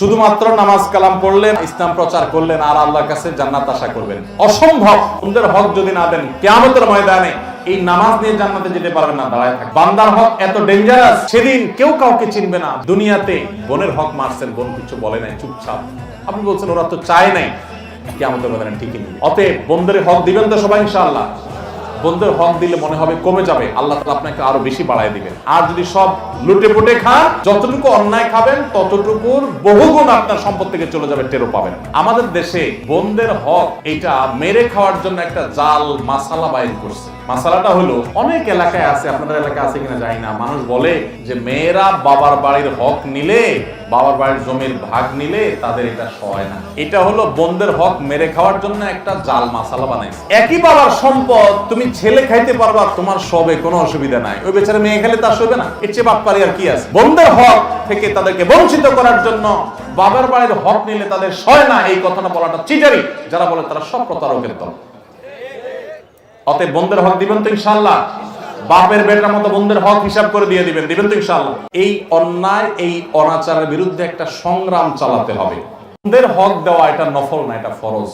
শুধুমাত্র নামাজ কালাম পড়লেন, ইসলাম প্রচার করলেন আর আল্লাহর কাছে জান্নাত আশা করবেন, অসম্ভব। বোনদের হক যদি না দেন, কিয়ামতের ময়দানে এই নামাজ নিয়ে জান্নাতে যেতে পারবেন না, দাঁড়ায় থাকবেন। বান্দার হক এত ডেঞ্জারাস, সেদিন কেউ কাউকে চিনবে না। দুনিয়াতে বোনের হক মারছেন, বোন কিছু বলে নাই, চুপচাপ। আপনি বলছেন ওরা তো চায় নাই, কিয়ামতের ময়দানে ঠিকই নেই। অতএব বোনদের হক দিবেন তো সবাই ইনশাআল্লাহ। বন্ধুর হক দিলে মনে হবে কমে যাবে, আল্লাহ তাআলা আপনাকে আরো বেশি বাড়ায় দিবেন। আর যদি সব লুটে পুটে খান, যতটুকু অন্যায় খাবেন ততটুকুর বহুগুণ আপনার সম্পদ থেকে চলে যাবে, টেরও পাবেন। আমাদের দেশে বোনদের হক এটা মেরে খাওয়ার জন্য একটা জাল মাসালা বাইর করছে। মাসালাটা হলো, অনেক এলাকায় আছে, আপনাদের এলাকায় আছে কিনা জানি না, মানুষ বলে যে মেয়েরা বাবার বাড়ির হক নিলে, বাবার বাড়ির জমির ভাগ নিলে তাদের এটা সয় না। এটা হলো বোনদের হক মেরে খাওয়ার জন্য একটা জাল মাসালা বানাইছে। একই বাবার সম্পদ তুমি ছেলে খাইতে পারবা, তোমার সবে কোনো অসুবিধা নাই, ওই বেচারা মেয়ে খেলে তার সবে না। এর চেয়ে বাটপারি আর কি আছে? বোনদের হক থেকে তাদেরকে বঞ্চিত করার জন্য বাবার বাড়ির হক নিলে তাদের সয় না, এই কথাটা বলাটা চিটারি। যারা বলে তারা সব প্রতারকের দল। অতএব বোনদের হক দিবেন তো ইনশাআল্লাহ? বাপের বেটার মতো বোনদের হক হিসাব করে দিয়ে দিবেন তো ইনশাআল্লাহ? এই অন্যায়, এই অনাচারের বিরুদ্ধে একটা সংগ্রাম চালাতে হবে। বোনদের হক দেওয়া এটা নফল না, এটা ফরজ।